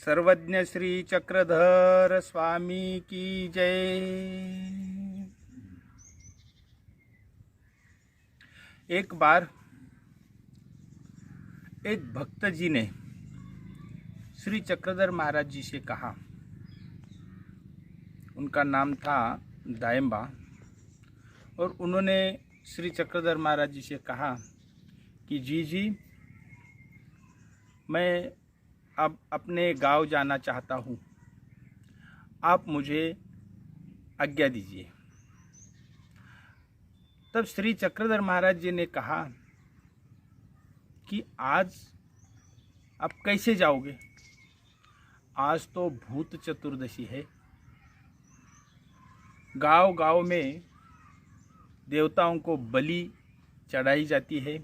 सर्वज्ञ श्री चक्रधर स्वामी की जय। एक बार एक भक्त जी ने श्री चक्रधर महाराज जी से कहा, उनका नाम था दायम्बा, और उन्होंने श्री चक्रधर महाराज जी से कहा कि जी मैं अब अपने गांव जाना चाहता हूँ, आप मुझे आज्ञा दीजिए। तब श्री चक्रधर महाराज जी ने कहा कि आज आप कैसे जाओगे? आज तो भूत चतुर्दशी है। गांव गांव में देवताओं को बलि चढ़ाई जाती है,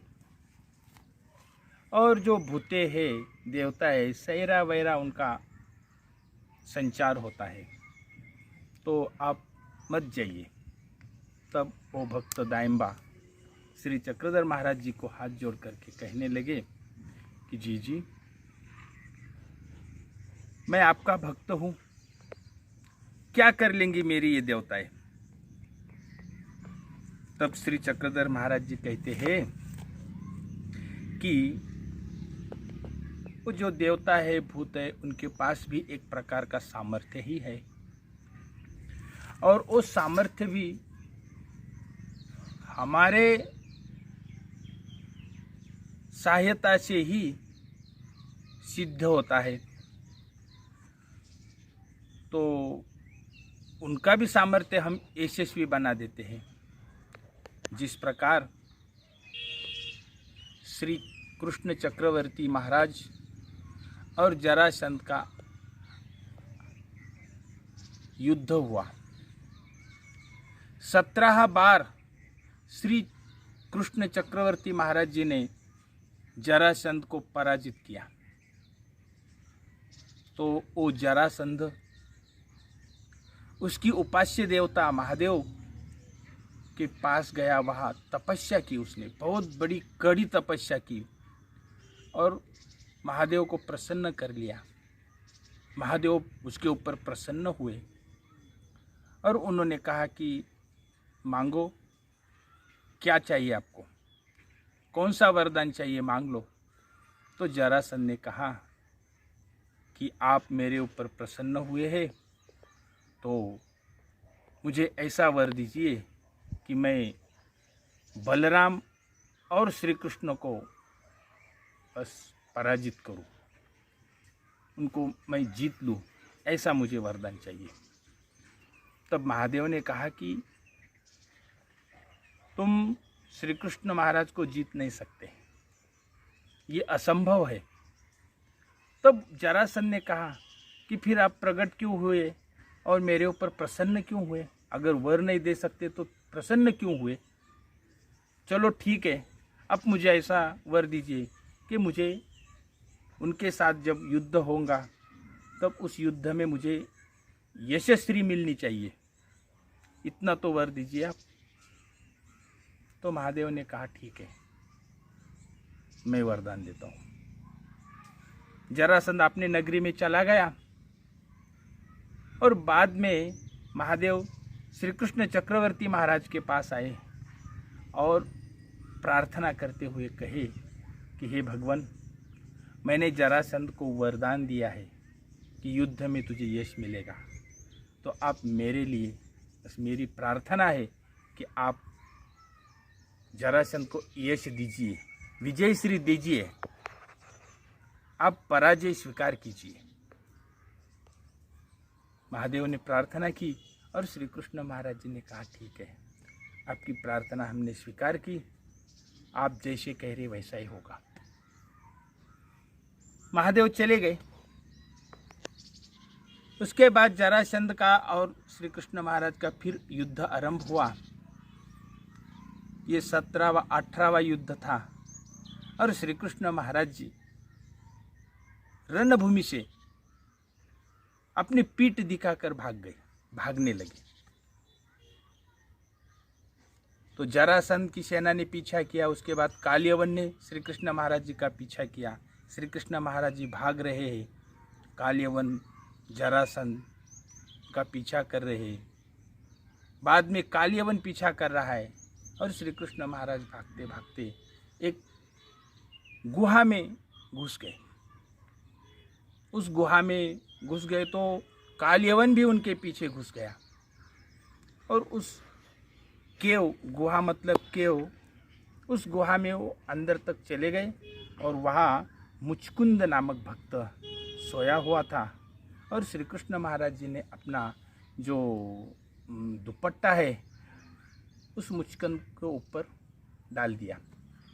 और जो भूते हैं देवता है सैरा वैरा उनका संचार होता है, तो आप मत जाइए। तब वो भक्त दायम्बा श्री चक्रधर महाराज जी को हाथ जोड़ करके कहने लगे कि जी मैं आपका भक्त हूँ, क्या कर लेंगी मेरी ये देवताएं? तब श्री चक्रधर महाराज जी कहते हैं कि वो जो देवता है भूत है उनके पास भी एक प्रकार का सामर्थ्य ही है, और वो सामर्थ्य भी हमारे सहायता से ही सिद्ध होता है। तो उनका भी सामर्थ्य हम यशस्वी बना देते हैं। जिस प्रकार श्री कृष्ण चक्रवर्ती महाराज और जरासंध का युद्ध हुआ, 17 बार श्री कृष्ण चक्रवर्ती महाराज जी ने जरासंध को पराजित किया। तो वो जरासंध उसकी उपास्य देवता महादेव के पास गया, वहाँ तपस्या की, उसने बहुत बड़ी कड़ी तपस्या की और महादेव को प्रसन्न कर लिया। महादेव उसके ऊपर प्रसन्न हुए और उन्होंने कहा कि मांगो, क्या चाहिए आपको, कौन सा वरदान चाहिए, मांग लो। तो जरासंध ने कहा कि आप मेरे ऊपर प्रसन्न हुए हैं, तो मुझे ऐसा वर दीजिए कि मैं बलराम और श्री कृष्ण को बस पराजित करूं, उनको मैं जीत लूं, ऐसा मुझे वरदान चाहिए। तब महादेव ने कहा कि तुम श्री कृष्ण महाराज को जीत नहीं सकते, ये असंभव है। तब जरासंध ने कहा कि फिर आप प्रकट क्यों हुए और मेरे ऊपर प्रसन्न क्यों हुए? अगर वर नहीं दे सकते तो प्रसन्न क्यों हुए? चलो ठीक है, अब मुझे ऐसा वर दीजिए कि मुझे उनके साथ जब युद्ध होगा तब उस युद्ध में मुझे यशस्वी मिलनी चाहिए, इतना तो वर दीजिए आप। तो महादेव ने कहा ठीक है, मैं वरदान देता हूँ। जरासंध अपने नगरी में चला गया और बाद में महादेव श्री कृष्ण चक्रवर्ती महाराज के पास आए और प्रार्थना करते हुए कहे कि हे भगवान, मैंने जरासंध को वरदान दिया है कि युद्ध में तुझे यश मिलेगा, तो आप मेरे लिए, बस मेरी प्रार्थना है कि आप जरासंध को यश दीजिए, विजय श्री दीजिए, आप पराजय स्वीकार कीजिए। महादेव ने प्रार्थना की और श्री कृष्ण महाराज जी ने कहा ठीक है, आपकी प्रार्थना हमने स्वीकार की, आप जैसे कह रहे वैसा ही होगा। महादेव चले गए। उसके बाद जरासंध का और श्री कृष्ण महाराज का फिर युद्ध आरंभ हुआ। ये 17वां 18वां युद्ध था और श्री कृष्ण महाराज जी रणभूमि से अपनी पीठ दिखाकर भागने लगे। तो जरासंध की सेना ने पीछा किया, उसके बाद कालियवन ने श्री कृष्ण महाराज जी का पीछा किया। श्री कृष्ण महाराज जी भाग रहे हैं, कालयवन जरासंध का पीछा कर रहे हैं। बाद में कालयवन पीछा कर रहा है और श्री कृष्ण महाराज भागते भागते एक गुहा में घुस गए। उस गुहा में घुस गए तो कालयवन भी उनके पीछे घुस गया और उस केव, गुहा मतलब केव, उस गुहा में वो अंदर तक चले गए और वहाँ मुचकुंद नामक भक्त सोया हुआ था और श्री कृष्ण महाराज जी ने अपना जो दुपट्टा है उस मुचकुंद के ऊपर डाल दिया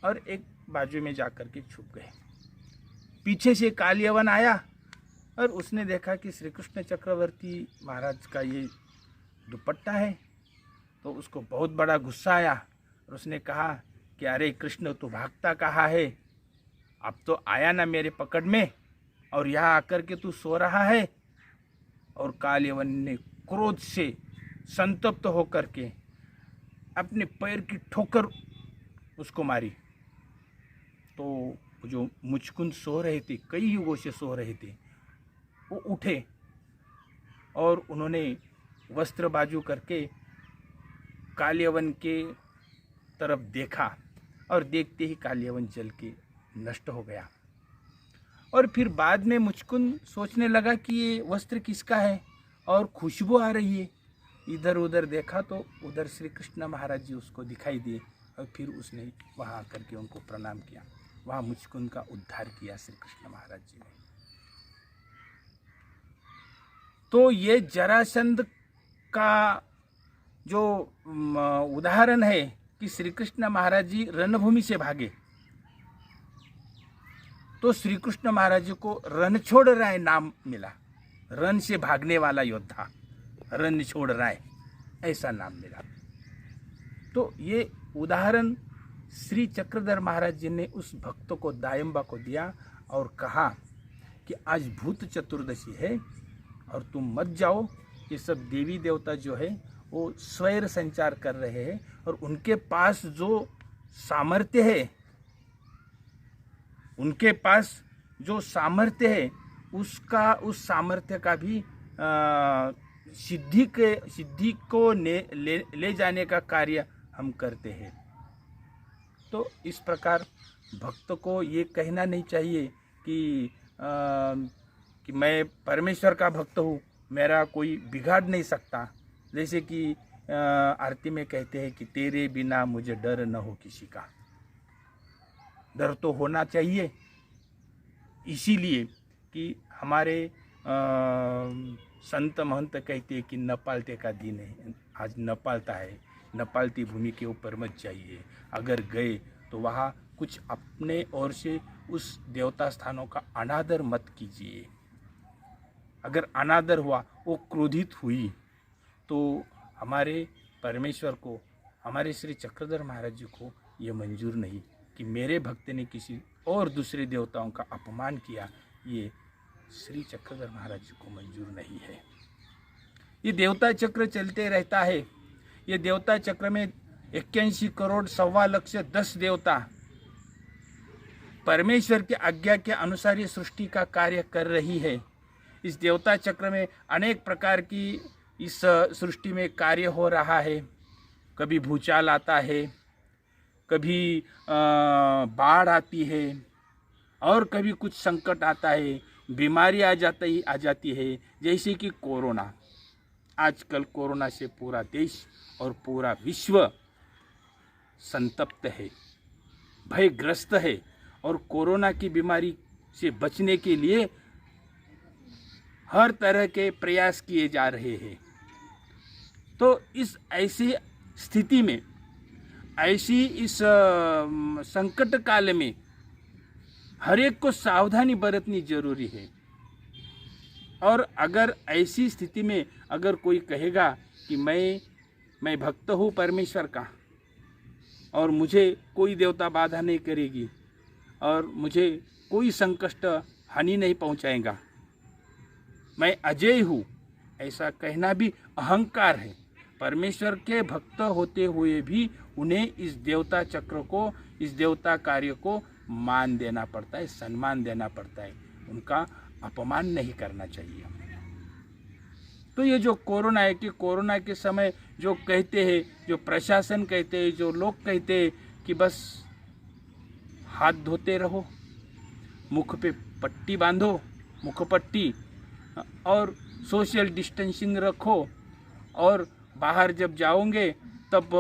और एक बाजू में जाकर के छुप गए। पीछे से कालयवन आया और उसने देखा कि श्री कृष्ण चक्रवर्ती महाराज का ये दुपट्टा है, तो उसको बहुत बड़ा गुस्सा आया और उसने कहा कि अरे कृष्ण, तू भागता कहाँ है? अब तो आया ना मेरे पकड़ में और यहाँ आकर के तू सो रहा है। और कालयवन ने क्रोध से संतप्त होकर के अपने पैर की ठोकर उसको मारी। तो जो मुचकुंद सो रहे थे, कई युगों से सो रहे थे, वो उठे और उन्होंने वस्त्र बाजू करके कालयवन के तरफ देखा और देखते ही कालयवन जल के नष्ट हो गया। और फिर बाद में मुचकुंद सोचने लगा कि ये वस्त्र किसका है और खुशबू आ रही है। इधर उधर देखा तो उधर श्री कृष्ण महाराज जी उसको दिखाई दिए और फिर उसने वहाँ आकर के उनको प्रणाम किया। वहाँ मुचकुंद का उद्धार किया श्री कृष्ण महाराज जी ने। तो ये जरासंध का जो उदाहरण है कि श्री कृष्ण महाराज जी रणभूमि से भागे, तो श्री कृष्ण महाराज जी को रणछोड़ राय नाम मिला। रण से भागने वाला योद्धा, रणछोड़ राय, ऐसा नाम मिला। तो ये उदाहरण श्री चक्रधर महाराज जी ने उस भक्त को, दायंबा को दिया और कहा कि आज भूत चतुर्दशी है और तुम मत जाओ। ये सब देवी देवता जो है वो स्वैर संचार कर रहे हैं और उनके पास जो सामर्थ्य है, उनके पास जो सामर्थ्य है उसका, उस सामर्थ्य का भी सिद्धि को ले जाने का कार्य हम करते हैं। तो इस प्रकार भक्त को ये कहना नहीं चाहिए कि मैं परमेश्वर का भक्त हूँ, मेरा कोई बिगाड़ नहीं सकता। जैसे कि आरती में कहते हैं कि तेरे बिना मुझे डर न हो किसी का। डर तो होना चाहिए, इसीलिए कि हमारे संत महंत कहते हैं कि न पालते का दिन है, आज न पालता है, न पालती भूमि के ऊपर मत जाइए। अगर गए तो वहाँ कुछ अपने ओर से उस देवता स्थानों का अनादर मत कीजिए। अगर अनादर हुआ, वो क्रोधित हुई, तो हमारे परमेश्वर को, हमारे श्री चक्रधर महाराज जी को ये मंजूर नहीं कि मेरे भक्त ने किसी और दूसरे देवताओं का अपमान किया। ये श्री चक्रधर महाराज जी को मंजूर नहीं है। ये देवता चक्र चलते रहता है। ये देवता चक्र में 81 करोड़ 1.25 लाख 10 देवता परमेश्वर की आज्ञा के अनुसार ये सृष्टि का कार्य कर रही है। इस देवता चक्र में अनेक प्रकार की इस सृष्टि में कार्य हो रहा है। कभी भूचाल आता है, कभी बाढ़ आती है और कभी कुछ संकट आता है, बीमारी आ जाती है। जैसे कि कोरोना, आजकल कोरोना से पूरा देश और पूरा विश्व संतप्त है, भयग्रस्त है। और कोरोना की बीमारी से बचने के लिए हर तरह के प्रयास किए जा रहे हैं। तो इस ऐसी स्थिति में, ऐसी इस संकट काल में हर एक को सावधानी बरतनी जरूरी है। और अगर ऐसी स्थिति में अगर कोई कहेगा कि मैं भक्त हूँ परमेश्वर का और मुझे कोई देवता बाधा नहीं करेगी और मुझे कोई संकट हानि नहीं पहुँचाएगा, मैं अजय हूँ, ऐसा कहना भी अहंकार है। परमेश्वर के भक्त होते हुए भी उन्हें इस देवता चक्र को, इस देवता कार्य को मान देना पड़ता है, सम्मान देना पड़ता है। उनका अपमान नहीं करना चाहिए। तो ये जो कोरोना है कि कोरोना के समय जो कहते हैं, जो प्रशासन कहते हैं, जो लोग कहते हैं कि बस हाथ धोते रहो, मुख पे पट्टी बांधो, मुख पट्टी, और सोशल डिस्टेंसिंग रखो, और बाहर जब जाओगे तब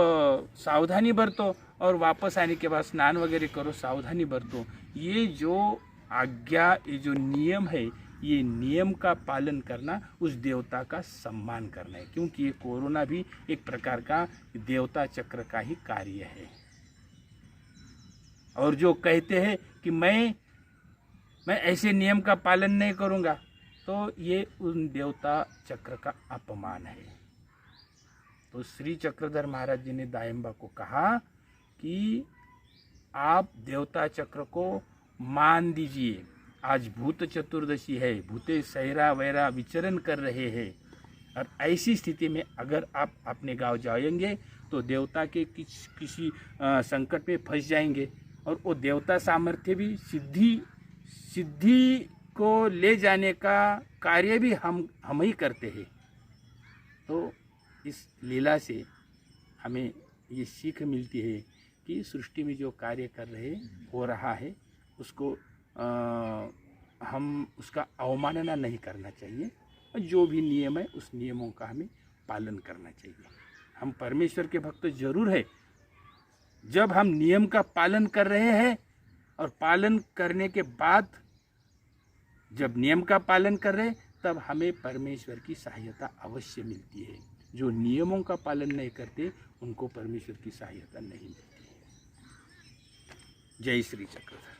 सावधानी बरतो, और वापस आने के बाद स्नान वगैरह करो, सावधानी बरतो। ये जो आज्ञा, ये जो नियम है, ये नियम का पालन करना उस देवता का सम्मान करना है, क्योंकि ये कोरोना भी एक प्रकार का देवता चक्र का ही कार्य है। और जो कहते हैं कि मैं ऐसे नियम का पालन नहीं करूँगा, तो ये उन देवता चक्र का अपमान है। तो श्री चक्रधर महाराज जी ने दायम्बा को कहा कि आप देवता चक्र को मान दीजिए। आज भूत चतुर्दशी है, भूते सहरा वैरा विचरण कर रहे हैं, और ऐसी स्थिति में अगर आप अपने गांव जाएंगे तो देवता के किसी संकट में फंस जाएंगे, और वो देवता सामर्थ्य भी सिद्धि को ले जाने का कार्य भी हम ही करते हैं। तो इस लीला से हमें ये सीख मिलती है कि सृष्टि में जो कार्य कर रहे हो रहा है, उसको हम उसका अवमानना नहीं करना चाहिए, और जो भी नियम है उस नियमों का हमें पालन करना चाहिए। हम परमेश्वर के भक्त जरूर है, जब हम नियम का पालन कर रहे हैं, और पालन करने के बाद जब नियम का पालन कर रहे हैं, तब हमें परमेश्वर की सहायता अवश्य मिलती है। जो नियमों का पालन नहीं करते, उनको परमेश्वर की सहायता नहीं मिलती है। जय श्री चक्रधर।